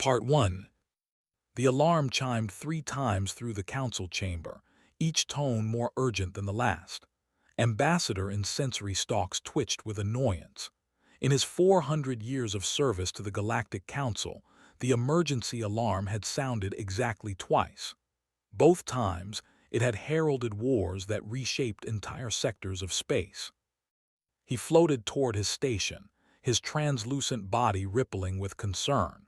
Part 1. The alarm chimed 3 times through the council chamber, each tone more urgent than the last. Ambassador in sensory stalks twitched with annoyance. In his 400 years of service to the Galactic Council, the emergency alarm had sounded exactly twice. Both times, it had heralded wars that reshaped entire sectors of space. He floated toward his station, his translucent body rippling with concern.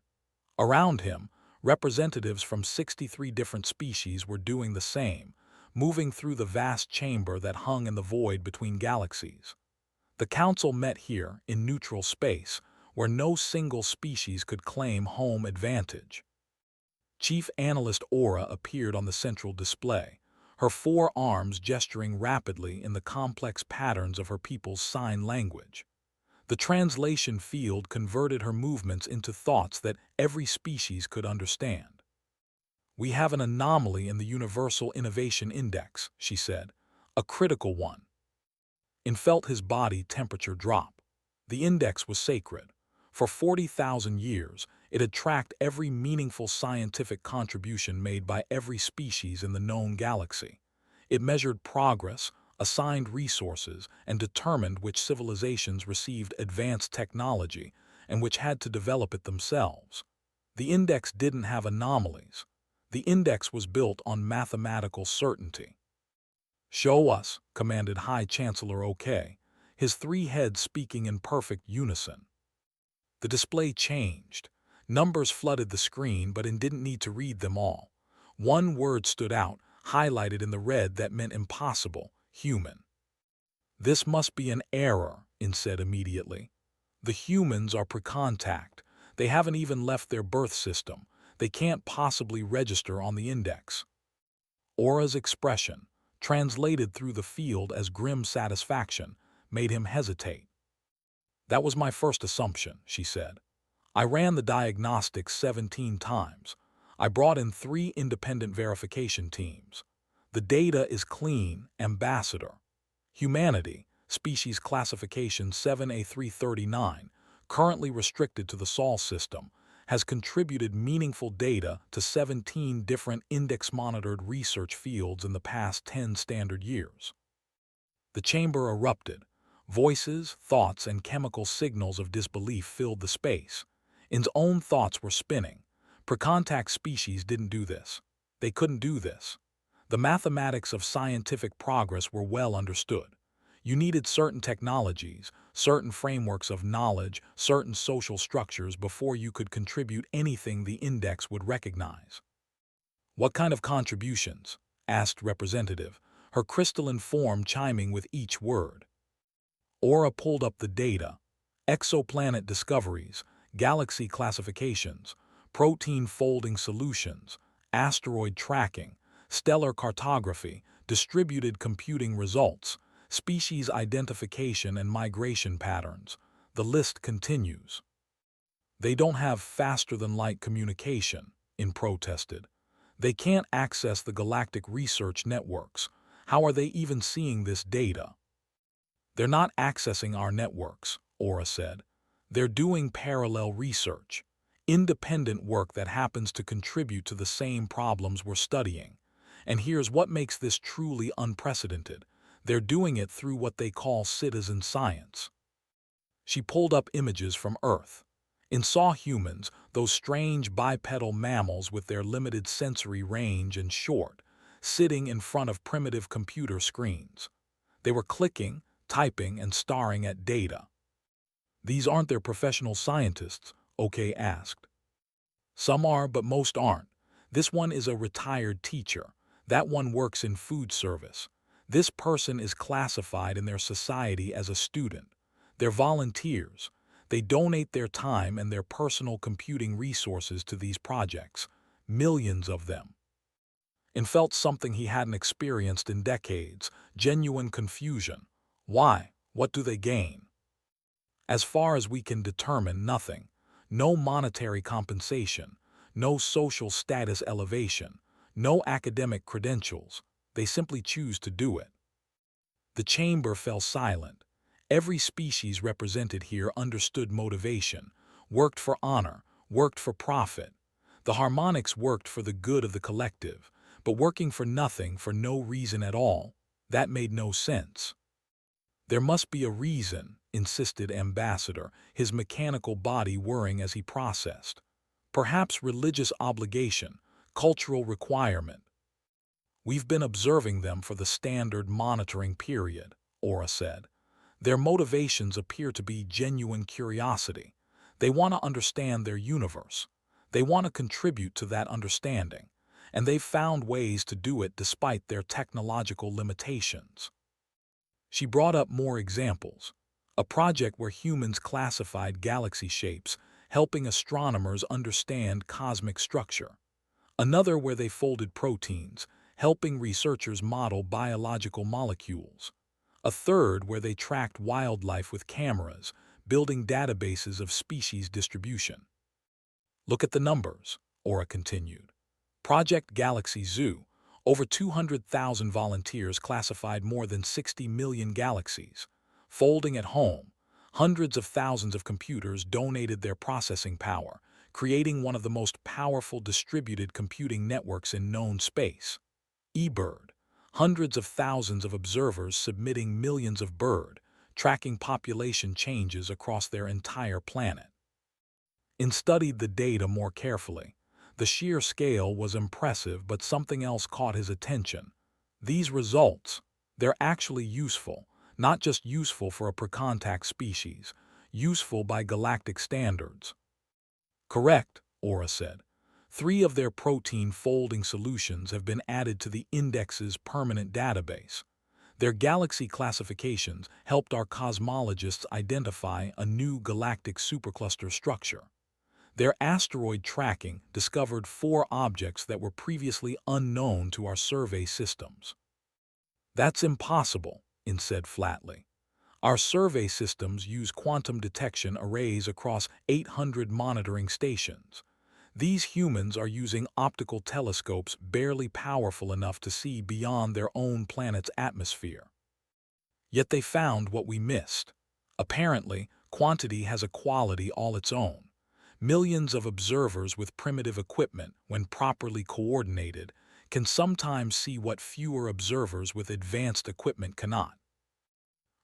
Around him, representatives from 63 different species were doing the same, moving through the vast chamber that hung in the void between galaxies. The council met here in neutral space, where no single species could claim home advantage. Chief Analyst Aura appeared on the central display, her 4 arms gesturing rapidly in the complex patterns of her people's sign language. The translation field converted her movements into thoughts that every species could understand. "We have an anomaly in the Universal Innovation Index," she said, "a critical one." And felt his body temperature drop. The index was sacred. For 40,000 years, it had tracked every meaningful scientific contribution made by every species in the known galaxy. It measured progress, assigned resources, and determined which civilizations received advanced technology and which had to develop it themselves. The index didn't have anomalies. The index was built on mathematical certainty. "Show us," commanded High Chancellor OK, his 3 heads speaking in perfect unison. The display changed. Numbers flooded the screen, but it didn't need to read them all. One word stood out, highlighted in the red that meant impossible: human. "This must be an error," In said immediately. "The humans are pre-contact. They haven't even left their birth system. They can't possibly register on the index." Aura's expression, translated through the field as grim satisfaction, made him hesitate. "That was my first assumption," she said. "I ran the diagnostics 17 times. I brought in 3 independent verification teams. The data is clean, Ambassador. Humanity, species classification 7A339, currently restricted to the Sol system, has contributed meaningful data to 17 different index-monitored research fields in the past 10 standard years." The chamber erupted. Voices, thoughts, and chemical signals of disbelief filled the space. In's own thoughts were spinning. Precontact species didn't do this. They couldn't do this. The mathematics of scientific progress were well understood. You needed certain technologies, certain frameworks of knowledge, certain social structures before you could contribute anything the index would recognize. "What kind of contributions?" asked Representative, her crystalline form chiming with each word. Aura pulled up the data: exoplanet discoveries, galaxy classifications, protein folding solutions, asteroid tracking, stellar cartography, distributed computing results, species identification and migration patterns. The list continues. "They don't have faster-than-light communication," In protested. "They can't access the galactic research networks. How are they even seeing this data?" "They're not accessing our networks," Aura said. "They're doing parallel research, independent work that happens to contribute to the same problems we're studying. And here's what makes this truly unprecedented: they're doing it through what they call citizen science." She pulled up images from Earth. In saw humans, those strange bipedal mammals with their limited sensory range and short, sitting in front of primitive computer screens. They were clicking, typing, and staring at data. "These aren't their professional scientists?" OK asked. "Some are, but most aren't. This one is a retired teacher. That one works in food service. This person is classified in their society as a student. They're volunteers. They donate their time and their personal computing resources to these projects, millions of them." And felt something he hadn't experienced in decades: genuine confusion. Why? What do they gain? "As far as we can determine, nothing. No monetary compensation, no social status elevation, no academic credentials. They simply choose to do it." The chamber fell silent. Every species represented here understood motivation, worked for honor, worked for profit. The harmonics worked for the good of the collective, but working for nothing for no reason at all, that made no sense. There must be a reason, insisted Ambassador, his mechanical body whirring as he processed. Perhaps religious obligation, cultural requirement. We've been observing them for the standard monitoring period, Aura said. Their motivations appear to be genuine curiosity. They want to understand their universe. They want to contribute to that understanding, and they've found ways to do it despite their technological limitations. She brought up more examples. A project where humans classified galaxy shapes, helping astronomers understand cosmic structure. Another where they folded proteins, helping researchers model biological molecules. A third where they tracked wildlife with cameras, building databases of species distribution. Look at the numbers, Aura continued. Project Galaxy Zoo, over 200,000 volunteers classified more than 60 million galaxies. Folding at home, hundreds of thousands of computers donated their processing power, creating one of the most powerful distributed computing networks in known space. eBird, hundreds of thousands of observers submitting millions of bird, tracking population changes across their entire planet. In studied the data more carefully. The sheer scale was impressive, but something else caught his attention. These results, they're actually useful, not just useful for a per-contact species, useful by galactic standards. Correct, Aura said. 3 of their protein folding solutions have been added to the Index's permanent database. Their galaxy classifications helped our cosmologists identify a new galactic supercluster structure. Their asteroid tracking discovered 4 objects that were previously unknown to our survey systems. That's impossible, In said flatly. Our survey systems use quantum detection arrays across 800 monitoring stations. These humans are using optical telescopes barely powerful enough to see beyond their own planet's atmosphere. Yet they found what we missed. Apparently, quantity has a quality all its own. Millions of observers with primitive equipment, when properly coordinated, can sometimes see what fewer observers with advanced equipment cannot.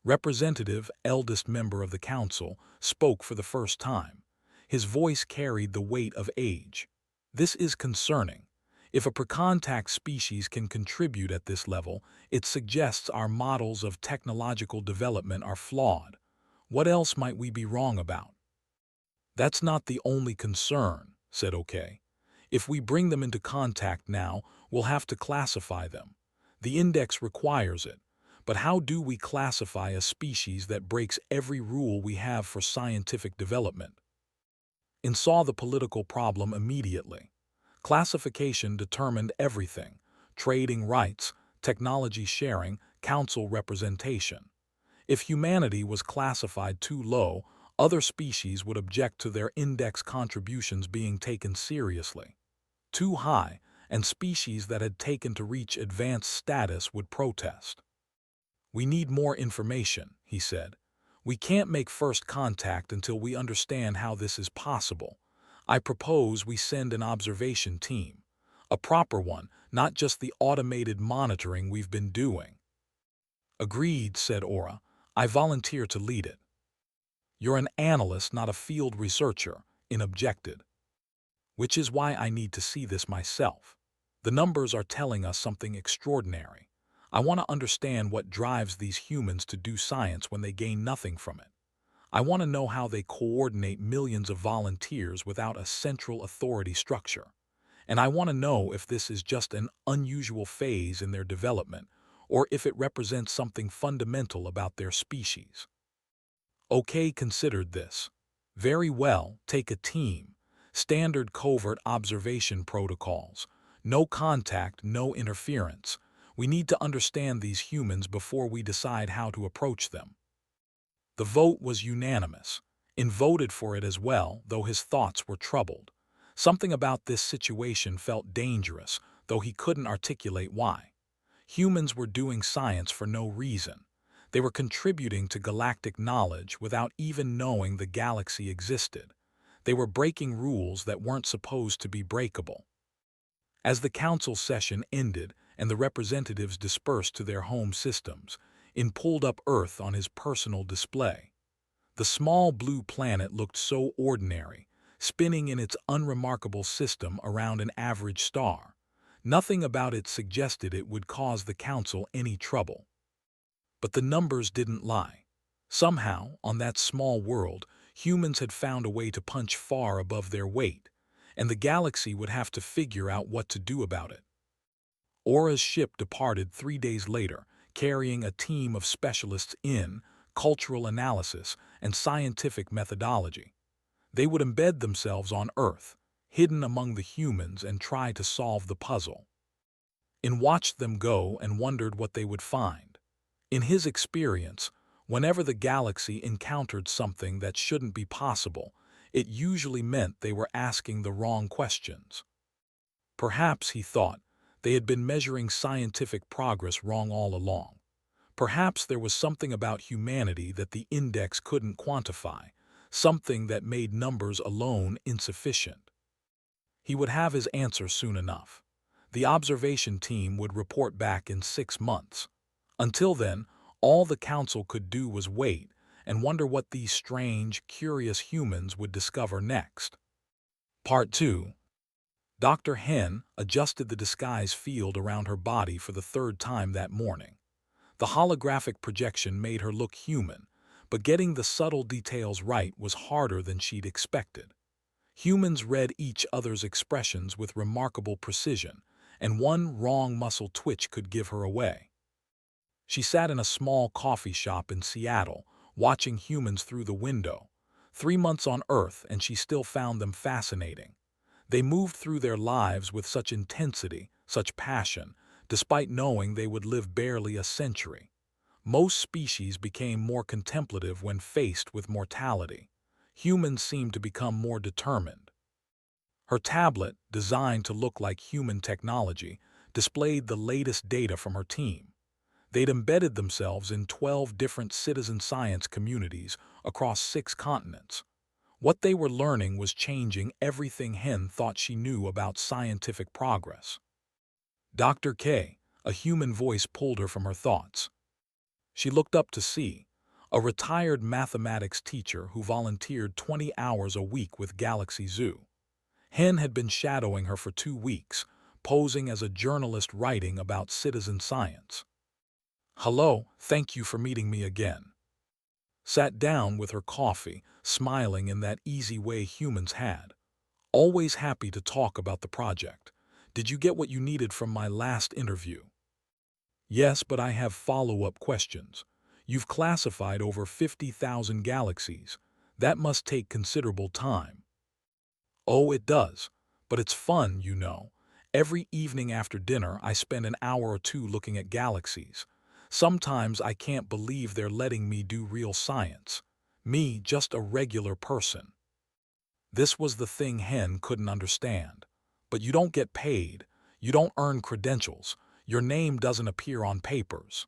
Representative, eldest member of the council, spoke for the first time. His voice carried the weight of age. This is concerning. If a per-contact species can contribute at this level, it suggests our models of technological development are flawed. What else might we be wrong about? That's not the only concern, said OK. If we bring them into contact now, we'll have to classify them. The index requires it. But how do we classify a species that breaks every rule we have for scientific development? And saw the political problem immediately. Classification determined everything: trading rights, technology sharing, council representation. If humanity was classified too low, other species would object to their index contributions being taken seriously. Too high, and species that had taken to reach advanced status would protest. We need more information, he said. We can't make first contact until we understand how this is possible. I propose we send an observation team. A proper one, not just the automated monitoring we've been doing. Agreed, said Aura. I volunteer to lead it. You're an analyst, not a field researcher, In objected. Which is why I need to see this myself. The numbers are telling us something extraordinary. I want to understand what drives these humans to do science when they gain nothing from it. I want to know how they coordinate millions of volunteers without a central authority structure. And I want to know if this is just an unusual phase in their development, or if it represents something fundamental about their species. OK considered this. Very well, take a team. Standard covert observation protocols. No contact, no interference. We need to understand these humans before we decide how to approach them. The vote was unanimous. In voted for it as well, though his thoughts were troubled. Something about this situation felt dangerous, though he couldn't articulate why. Humans were doing science for no reason. They were contributing to galactic knowledge without even knowing the galaxy existed. They were breaking rules that weren't supposed to be breakable. As the council session ended and the representatives dispersed to their home systems, In pulled up Earth on his personal display. The small blue planet looked so ordinary, spinning in its unremarkable system around an average star. Nothing about it suggested it would cause the council any trouble. But the numbers didn't lie. Somehow, on that small world, humans had found a way to punch far above their weight, and the galaxy would have to figure out what to do about it. Aura's ship departed 3 days later, carrying a team of specialists in cultural analysis and scientific methodology. They would embed themselves on Earth, hidden among the humans, and try to solve the puzzle. In watched them go and wondered what they would find. In his experience, whenever the galaxy encountered something that shouldn't be possible, it usually meant they were asking the wrong questions. Perhaps, he thought, they had been measuring scientific progress wrong all along. Perhaps there was something about humanity that the index couldn't quantify, something that made numbers alone insufficient. He would have his answer soon enough. The observation team would report back in 6 months. Until then, all the council could do was wait and wonder what these strange, curious humans would discover next. Part 2. Dr. Hen adjusted the disguise field around her body for the 3rd time that morning. The holographic projection made her look human, but getting the subtle details right was harder than she'd expected. Humans read each other's expressions with remarkable precision, and one wrong muscle twitch could give her away. She sat in a small coffee shop in Seattle, watching humans through the window. 3 months on Earth, and she still found them fascinating. They moved through their lives with such intensity, such passion, despite knowing they would live barely a century. Most species became more contemplative when faced with mortality. Humans seemed to become more determined. Her tablet, designed to look like human technology, displayed the latest data from her team. They'd embedded themselves in 12 different citizen science communities across 6 continents. What they were learning was changing everything Hen thought she knew about scientific progress. Dr. K, a human voice pulled her from her thoughts. She looked up to see a retired mathematics teacher who volunteered 20 hours a week with Galaxy Zoo. Hen had been shadowing her for 2 weeks, posing as a journalist writing about citizen science. "Hello, thank you for meeting me again." Sat down with her coffee, smiling in that easy way humans had. "Always happy to talk about the project. Did you get what you needed from my last interview?" "Yes, but I have follow-up questions. You've classified over 50,000 galaxies. That must take considerable time." "Oh, it does. But it's fun, you know. Every evening after dinner, I spend an hour or 2 looking at galaxies. Sometimes I can't believe they're letting me do real science. Me, just a regular person." This was the thing Hen couldn't understand. "But you don't get paid. You don't earn credentials. Your name doesn't appear on papers."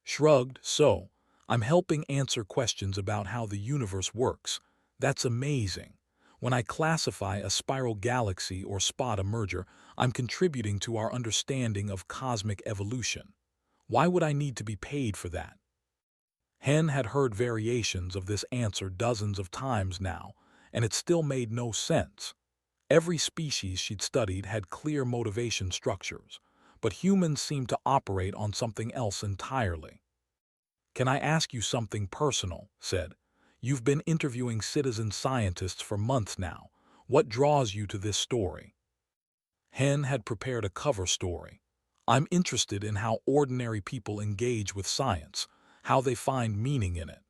Shrugged. "So, I'm helping answer questions about how the universe works. That's amazing. When I classify a spiral galaxy or spot a merger, I'm contributing to our understanding of cosmic evolution. Why would I need to be paid for that?" Hen had heard variations of this answer dozens of times now, and it still made no sense. Every species she'd studied had clear motivation structures, but humans seemed to operate on something else entirely. "Can I ask you something personal?" said. "You've been interviewing citizen scientists for months now. What draws you to this story?" Hen had prepared a cover story. "I'm interested in how ordinary people engage with science, how they find meaning in it."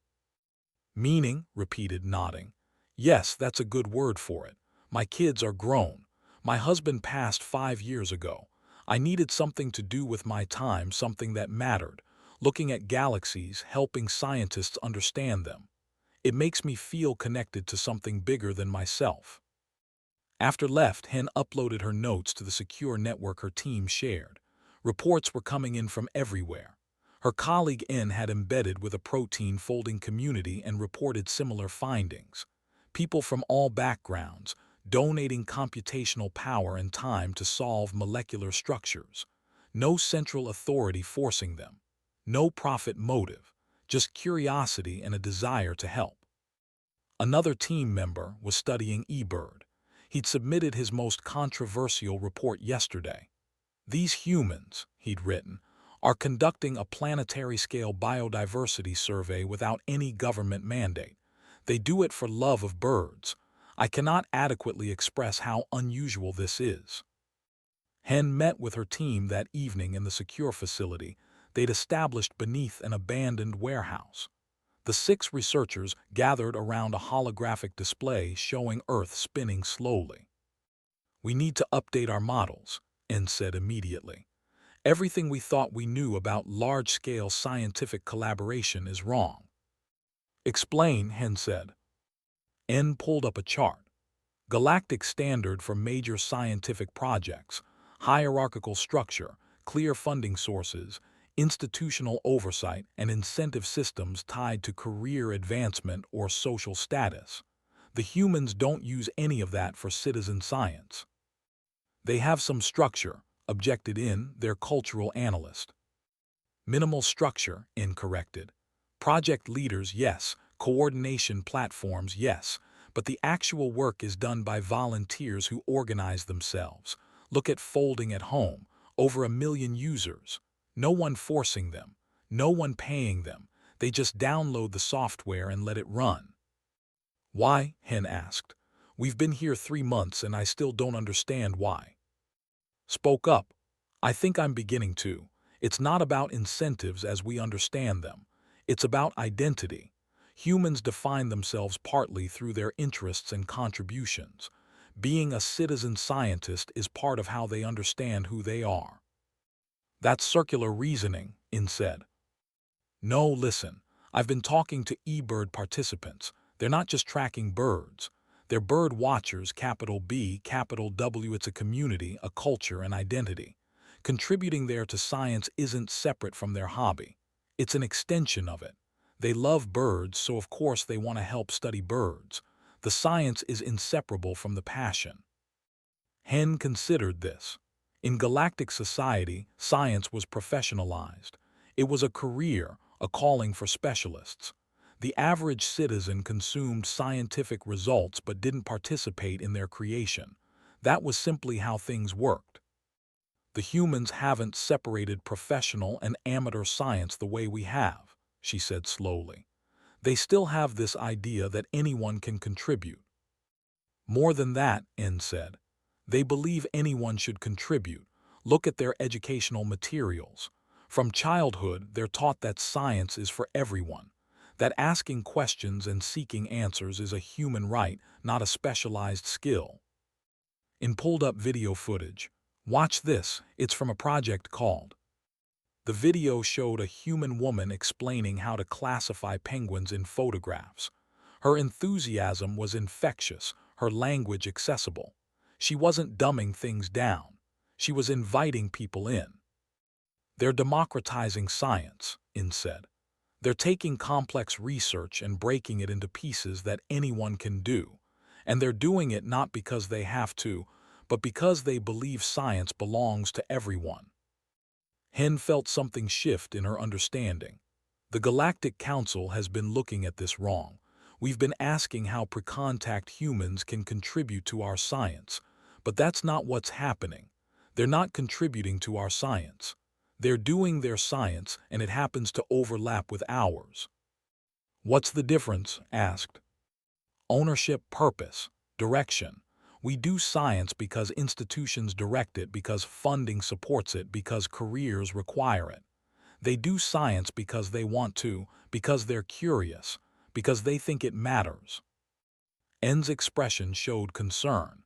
"Meaning?" repeated, nodding. "Yes, that's a good word for it. My kids are grown. My husband passed 5 years ago. I needed something to do with my time, something that mattered. Looking at galaxies, helping scientists understand them. It makes me feel connected to something bigger than myself." After left, Hen uploaded her notes to the secure network her team shared. Reports were coming in from everywhere. Her colleague N had embedded with a protein folding community and reported similar findings. People from all backgrounds, donating computational power and time to solve molecular structures. No central authority forcing them. No profit motive, just curiosity and a desire to help. Another team member was studying eBird. He'd submitted his most controversial report yesterday. These humans, he'd written, are conducting a planetary-scale biodiversity survey without any government mandate. They do it for love of birds. I cannot adequately express how unusual this is. Hen met with her team that evening in the secure facility they'd established beneath an abandoned warehouse. The 6 researchers gathered around a holographic display showing Earth spinning slowly. "We need to update our models," N said immediately. "Everything we thought we knew about large-scale scientific collaboration is wrong." "Explain," Hen said. N pulled up a chart. Galactic standard for major scientific projects, hierarchical structure, clear funding sources, institutional oversight, and incentive systems tied to career advancement or social status. The humans don't use any of that for citizen science. "They have some structure," objected in their cultural analyst. "Minimal structure," in corrected. "Project leaders, yes. Coordination platforms, yes. But the actual work is done by volunteers who organize themselves. Look at Folding at Home, over 1 million users. No one forcing them, no one paying them. They just download the software and let it run." "Why?" Hen asked. "We've been here 3 months and I still don't understand why." "Spoke up. I think I'm beginning to. It's not about incentives as we understand them. It's about identity. Humans define themselves partly through their interests and contributions. Being a citizen scientist is part of how they understand who they are." "That's circular reasoning," In said. "No, listen. I've been talking to eBird participants. They're not just tracking birds. They're bird watchers, capital B, capital W. It's a community, a culture, an identity. Contributing there to science isn't separate from their hobby. It's an extension of it. They love birds, so of course they want to help study birds. The science is inseparable from the passion." Hen considered this. In galactic society, science was professionalized. It was a career, a calling for specialists. The average citizen consumed scientific results but didn't participate in their creation. That was simply how things worked. "The humans haven't separated professional and amateur science the way we have," she said slowly. "They still have this idea that anyone can contribute." "More than that," N said. "They believe anyone should contribute. Look at their educational materials. From childhood, they're taught that science is for everyone, that asking questions and seeking answers is a human right, not a specialized skill." In pulled up video footage. "Watch this, it's from a project called." The video showed a human woman explaining how to classify penguins in photographs. Her enthusiasm was infectious, her language accessible. She wasn't dumbing things down. She was inviting people in. "They're democratizing science," In said. "They're taking complex research and breaking it into pieces that anyone can do. And they're doing it not because they have to, but because they believe science belongs to everyone." Hen felt something shift in her understanding. "The Galactic Council has been looking at this wrong. We've been asking how pre-contact humans can contribute to our science, but that's not what's happening. They're not contributing to our science. They're doing their science and it happens to overlap with ours." "What's the difference?" asked. "Ownership, purpose, direction. We do science because institutions direct it, because funding supports it, because careers require it. They do science because they want to, because they're curious, because they think it matters." N's expression showed concern.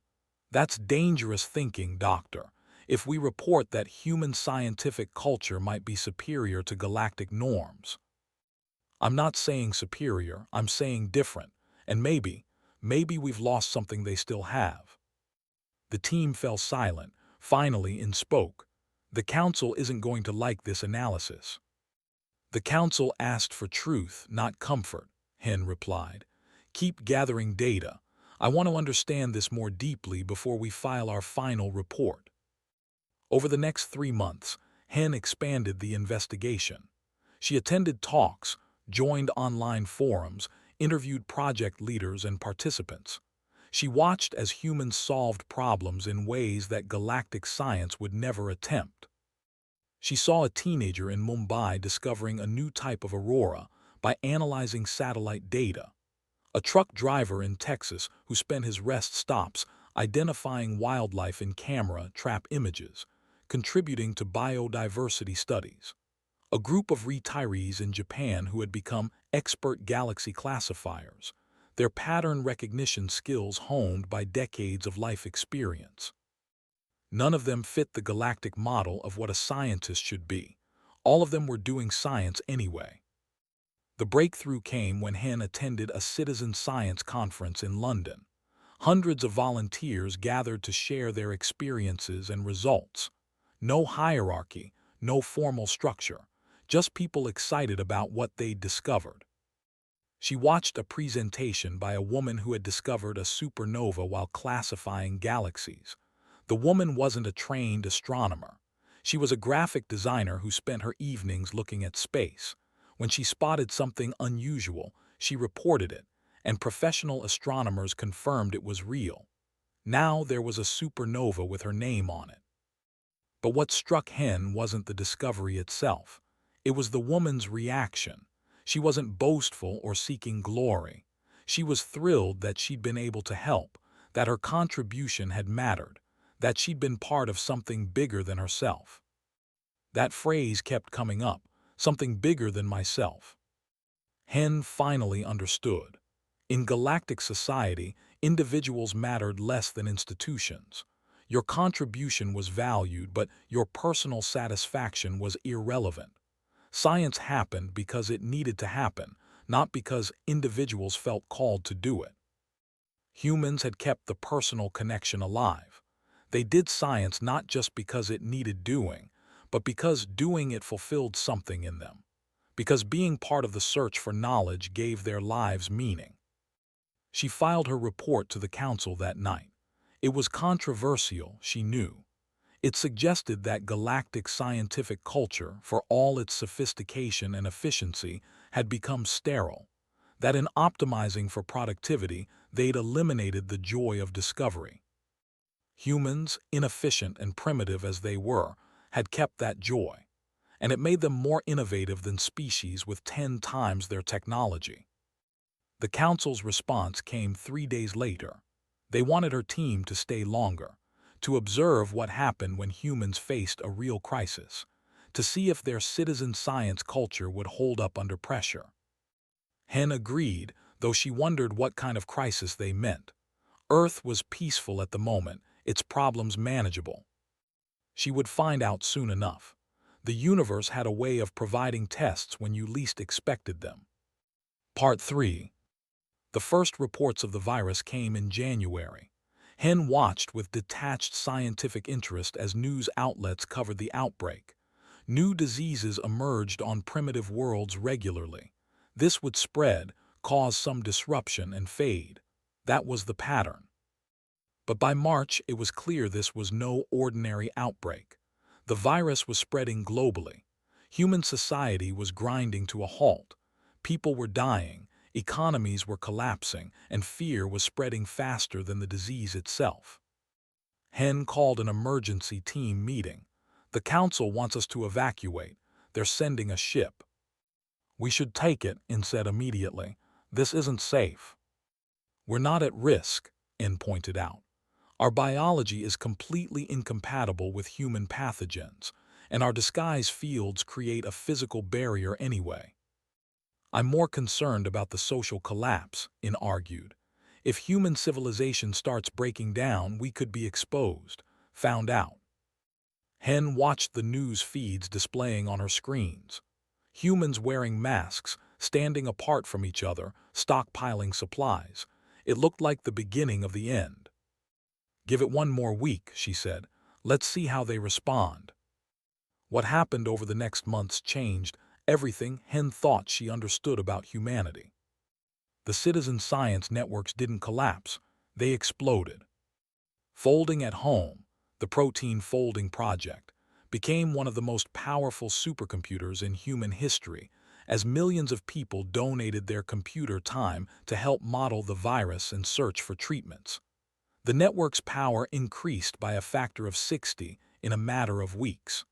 "That's dangerous thinking, Doctor. If we report that human scientific culture might be superior to galactic norms." "I'm not saying superior, I'm saying different. And maybe we've lost something they still have." The team fell silent. Finally, In spoke. "The Council isn't going to like this analysis." "The Council asked for truth, not comfort," Hen replied. "Keep gathering data. I want to understand this more deeply before we file our final report. Over the next 3 months, Hen expanded the investigation. She attended talks, joined online forums, interviewed project leaders and participants. She watched as humans solved problems in ways that galactic science would never attempt. She saw a teenager in Mumbai discovering a new type of aurora by analyzing satellite data, a truck driver in Texas who spent his rest stops identifying wildlife in camera trap images, contributing to biodiversity studies, a group of retirees in Japan who had become expert galaxy classifiers, their pattern recognition skills honed by decades of life experience. None of them fit the galactic model of what a scientist should be. All of them were doing science anyway. The breakthrough came when Hen attended a citizen science conference in London. Hundreds of volunteers gathered to share their experiences and results. No hierarchy, no formal structure, just people excited about what they'd discovered. She watched a presentation by a woman who had discovered a supernova while classifying galaxies. The woman wasn't a trained astronomer. She was a graphic designer who spent her evenings looking at space. When she spotted something unusual, she reported it, and professional astronomers confirmed it was real. Now there was a supernova with her name on it. But what struck Hen wasn't the discovery itself. It was the woman's reaction. She wasn't boastful or seeking glory. She was thrilled that she'd been able to help, that her contribution had mattered, that she'd been part of something bigger than herself. That phrase kept coming up, something bigger than myself. Hen finally understood. In galactic society, individuals mattered less than institutions. Your contribution was valued, but your personal satisfaction was irrelevant. Science happened because it needed to happen, not because individuals felt called to do it. Humans had kept the personal connection alive. They did science not just because it needed doing, but because doing it fulfilled something in them. Because being part of the search for knowledge gave their lives meaning. She filed her report to the council that night. It was controversial, she knew. It suggested that galactic scientific culture, for all its sophistication and efficiency, had become sterile. That in optimizing for productivity, they'd eliminated the joy of discovery. Humans, inefficient and primitive as they were, had kept that joy, and it made them more innovative than species with 10 times their technology. The council's response came 3 days later. They wanted her team to stay longer, to observe what happened when humans faced a real crisis, to see if their citizen science culture would hold up under pressure. Hen agreed, though she wondered what kind of crisis they meant. Earth was peaceful at the moment, its problems manageable. She would find out soon enough. The universe had a way of providing tests when you least expected them. Part 3. The first reports of the virus came in January. Hen watched with detached scientific interest as news outlets covered the outbreak. New diseases emerged on primitive worlds regularly. This would spread, cause some disruption, and fade. That was the pattern. But by March, it was clear this was no ordinary outbreak. The virus was spreading globally. Human society was grinding to a halt. People were dying, economies were collapsing, and fear was spreading faster than the disease itself. Hen called an emergency team meeting. The council wants us to evacuate. They're sending a ship. We should take it, Hen said immediately. This isn't safe. We're not at risk, Hen pointed out. Our biology is completely incompatible with human pathogens, and our disguise fields create a physical barrier anyway. I'm more concerned about the social collapse, Hen argued. If human civilization starts breaking down, we could be exposed, found out. Hen watched the news feeds displaying on her screens. Humans wearing masks, standing apart from each other, stockpiling supplies. It looked like the beginning of the end. Give it 1 more week, she said. Let's see how they respond. What happened over the next months changed everything Hen thought she understood about humanity. The citizen science networks didn't collapse. They exploded. Folding at home, the protein folding project, became one of the most powerful supercomputers in human history, as millions of people donated their computer time to help model the virus and search for treatments. The network's power increased by a factor of 60 in a matter of weeks.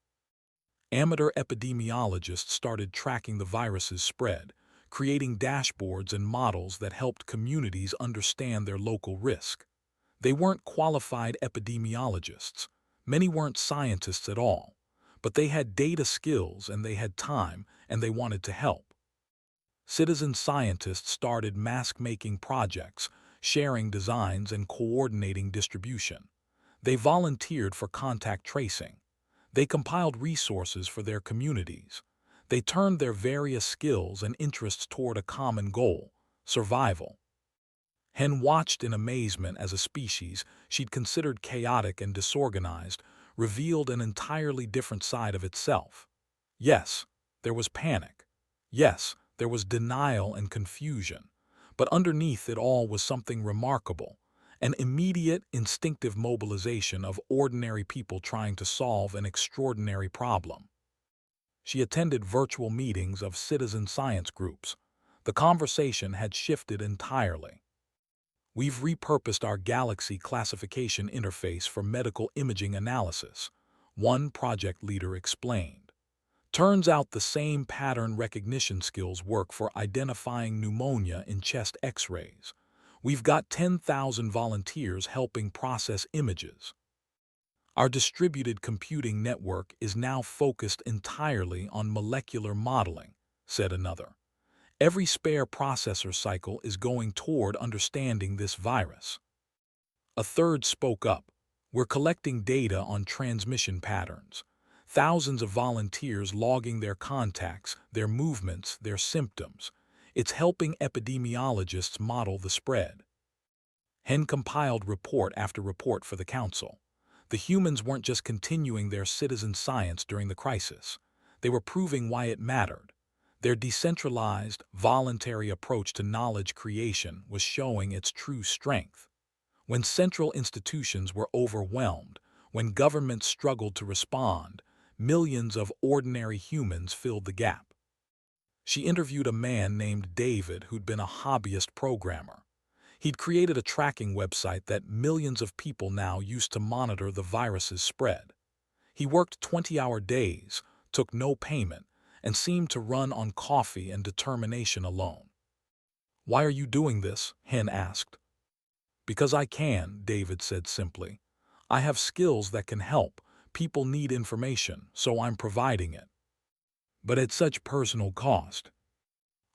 Amateur epidemiologists started tracking the virus's spread, creating dashboards and models that helped communities understand their local risk. They weren't qualified epidemiologists. Many weren't scientists at all. But they had data skills and they had time and they wanted to help. Citizen scientists started mask-making projects, sharing designs and coordinating distribution. They volunteered for contact tracing. They compiled resources for their communities. They turned their various skills and interests toward a common goal: survival. Hen watched in amazement as a species she'd considered chaotic and disorganized revealed an entirely different side of itself. Yes, there was panic. Yes, there was denial and confusion. But underneath it all was something remarkable: an immediate, instinctive mobilization of ordinary people trying to solve an extraordinary problem. She attended virtual meetings of citizen science groups. The conversation had shifted entirely. "We've repurposed our galaxy classification interface for medical imaging analysis," one project leader explained. "Turns out the same pattern recognition skills work for identifying pneumonia in chest X-rays. We've got 10,000 volunteers helping process images. Our distributed computing network is now focused entirely on molecular modeling," said another. "Every spare processor cycle is going toward understanding this virus." A third spoke up. "We're collecting data on transmission patterns. Thousands of volunteers logging their contacts, their movements, their symptoms. It's helping epidemiologists model the spread." Hen compiled report after report for the council. The humans weren't just continuing their citizen science during the crisis. They were proving why it mattered. Their decentralized, voluntary approach to knowledge creation was showing its true strength. When central institutions were overwhelmed, when governments struggled to respond, millions of ordinary humans filled the gap. She interviewed a man named David who'd been a hobbyist programmer. He'd created a tracking website that millions of people now used to monitor the virus's spread. He worked 20-hour days, took no payment, and seemed to run on coffee and determination alone. "Why are you doing this?" Hen asked. "Because I can," David said simply. "I have skills that can help. People need information, so I'm providing it. But at such personal cost.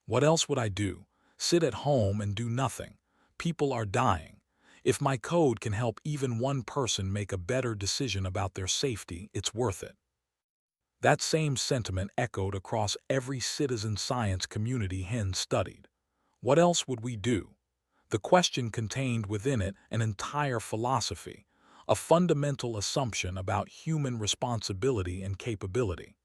What else would I do? Sit at home and do nothing? People are dying. If my code can help even one person make a better decision about their safety, it's worth it." That same sentiment echoed across every citizen science community Hen studied. What else would we do? The question contained within it an entire philosophy, a fundamental assumption about human responsibility and capability.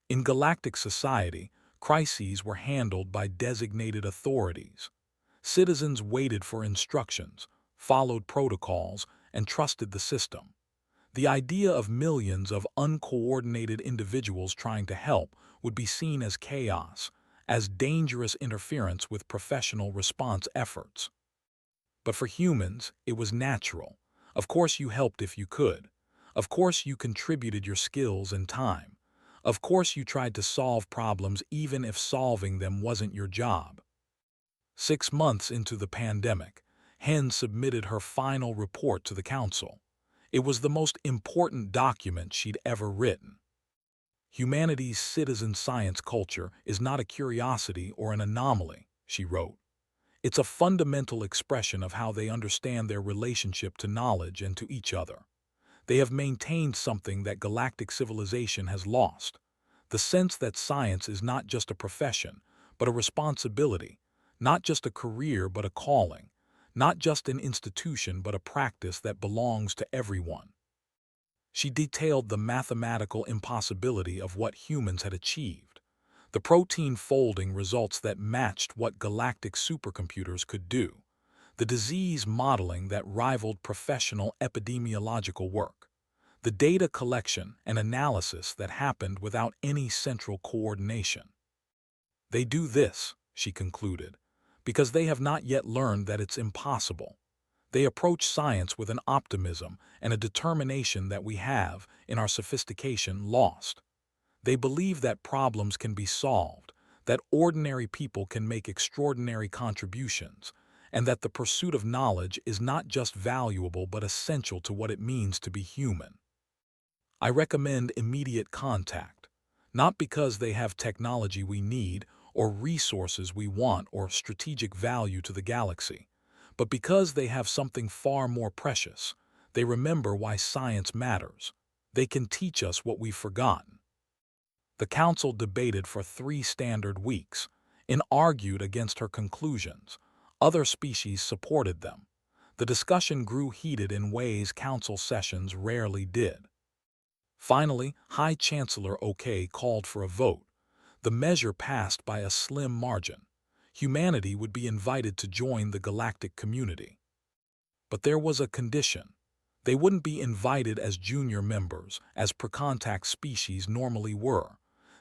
In galactic society, crises were handled by designated authorities. Citizens waited for instructions, followed protocols, and trusted the system. The idea of millions of uncoordinated individuals trying to help would be seen as chaos, as dangerous interference with professional response efforts. But for humans, it was natural. Of course you helped if you could. Of course you contributed your skills and time. Of course you tried to solve problems even if solving them wasn't your job. 6 months into the pandemic, Hen submitted her final report to the council. It was the most important document she'd ever written. "Humanity's citizen science culture is not a curiosity or an anomaly," she wrote. "It's a fundamental expression of how they understand their relationship to knowledge and to each other. They have maintained something that galactic civilization has lost: the sense that science is not just a profession, but a responsibility, not just a career but a calling, not just an institution but a practice that belongs to everyone." She detailed the mathematical impossibility of what humans had achieved: the protein folding results that matched what galactic supercomputers could do, the disease modeling that rivaled professional epidemiological work, the data collection and analysis that happened without any central coordination. They do this, she concluded, because they have not yet learned that it's impossible. They approach science with an optimism and a determination that we have, in our sophistication, lost. They believe that problems can be solved, that ordinary people can make extraordinary contributions, and that the pursuit of knowledge is not just valuable but essential to what it means to be human. I recommend immediate contact, not because they have technology we need or resources we want or strategic value to the galaxy, but because they have something far more precious. They remember why science matters. They can teach us what we've forgotten. The council debated for 3 standard weeks and argued against her conclusions. Other species supported them. The discussion grew heated in ways council sessions rarely did. Finally, High Chancellor OK called for a vote. The measure passed by a slim margin. Humanity would be invited to join the galactic community. But there was a condition. They wouldn't be invited as junior members, as per-contact species normally were.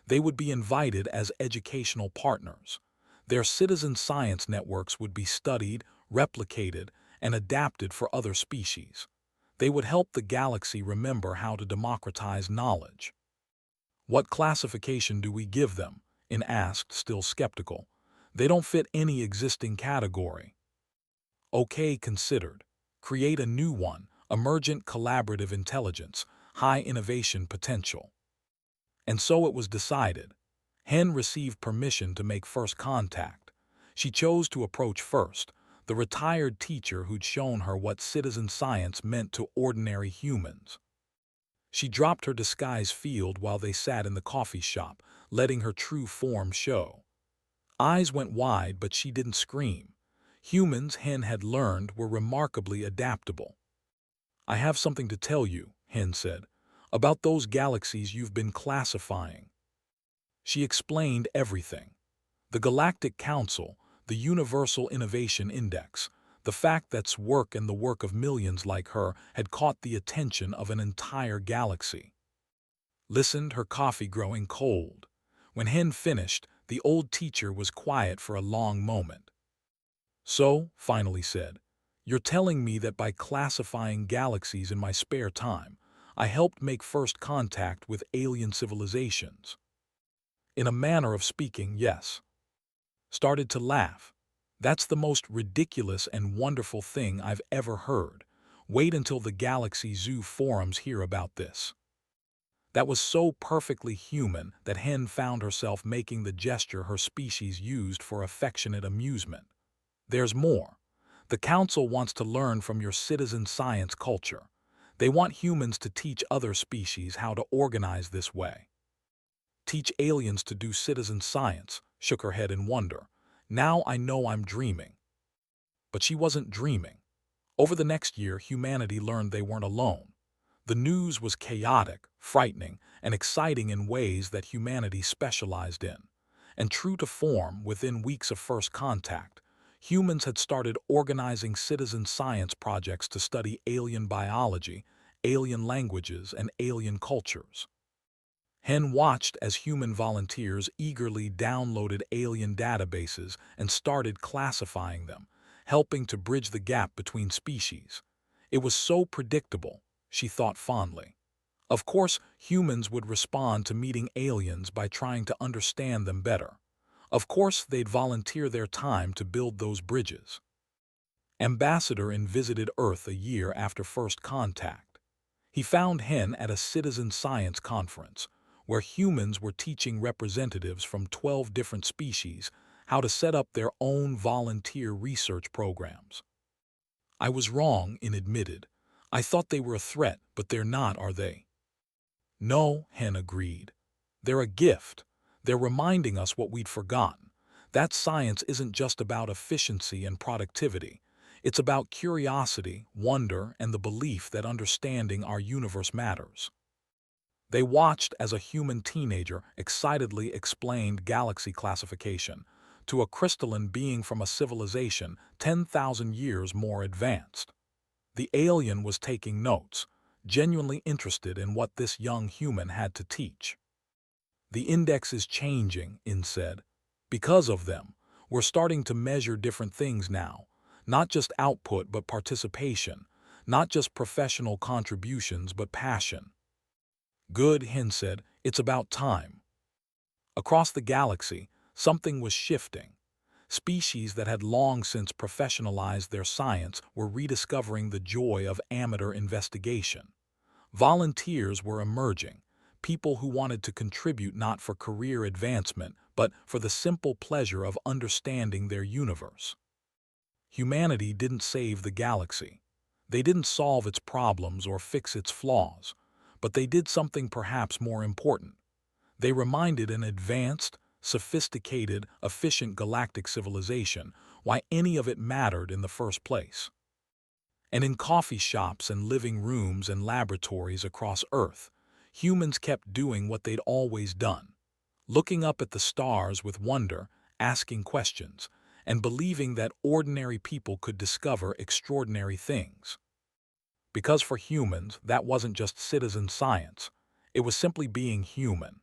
They would be invited as educational partners. Their citizen science networks would be studied, replicated, and adapted for other species. They would help the galaxy remember how to democratize knowledge. What classification do we give them? In asked, still skeptical. They don't fit any existing category. OK considered. Create a new one, emergent collaborative intelligence, high innovation potential. And so it was decided. Hen received permission to make first contact. She chose to approach first, the retired teacher who'd shown her what citizen science meant to ordinary humans. She dropped her disguise field while they sat in the coffee shop, letting her true form show. Eyes went wide, but she didn't scream. Humans, Hen had learned, were remarkably adaptable. I have something to tell you, Hen said, about those galaxies you've been classifying. She explained everything. The Galactic Council, the Universal Innovation Index, the fact that work and the work of millions like her had caught the attention of an entire galaxy. Listened, her coffee growing cold. When Hen finished, the old teacher was quiet for a long moment. So, finally said, you're telling me that by classifying galaxies in my spare time, I helped make first contact with alien civilizations? In a manner of speaking, yes. Started to laugh. That's the most ridiculous and wonderful thing I've ever heard. Wait until the Galaxy Zoo forums hear about this. That was so perfectly human that Hen found herself making the gesture her species used for affectionate amusement. There's more. The Council wants to learn from your citizen science culture. They want humans to teach other species how to organize this way. Teach aliens to do citizen science, shook her head in wonder. Now I know I'm dreaming. But she wasn't dreaming. Over the next year, humanity learned they weren't alone. The news was chaotic, frightening, and exciting in ways that humanity specialized in. And true to form, within weeks of first contact, humans had started organizing citizen science projects to study alien biology, alien languages, and alien cultures. Hen watched as human volunteers eagerly downloaded alien databases and started classifying them, helping to bridge the gap between species. It was so predictable, she thought fondly. Of course, humans would respond to meeting aliens by trying to understand them better. Of course, they'd volunteer their time to build those bridges. Ambassador visited Earth a year after first contact. He found Hen at a citizen science conference, where humans were teaching representatives from 12 different species how to set up their own volunteer research programs. I was wrong, Hen admitted. I thought they were a threat, but they're not, are they? No, Hen agreed. They're a gift. They're reminding us what we'd forgotten. That science isn't just about efficiency and productivity. It's about curiosity, wonder, and the belief that understanding our universe matters. They watched as a human teenager excitedly explained galaxy classification, to a crystalline being from a civilization 10,000 years more advanced. The alien was taking notes, genuinely interested in what this young human had to teach. "The index is changing," In said. "Because of them, we're starting to measure different things now. Not just output, but participation. Not just professional contributions, but passion." "Good," Hin said. "It's about time." Across the galaxy, something was shifting. Species that had long since professionalized their science were rediscovering the joy of amateur investigation. Volunteers were emerging, people who wanted to contribute not for career advancement, but for the simple pleasure of understanding their universe. Humanity didn't save the galaxy. They didn't solve its problems or fix its flaws, but they did something perhaps more important. They reminded an advanced, sophisticated, efficient galactic civilization why any of it mattered in the first place. And in coffee shops and living rooms and laboratories across Earth, humans kept doing what they'd always done, looking up at the stars with wonder, asking questions, and believing that ordinary people could discover extraordinary things. Because for humans, that wasn't just citizen science, it was simply being human.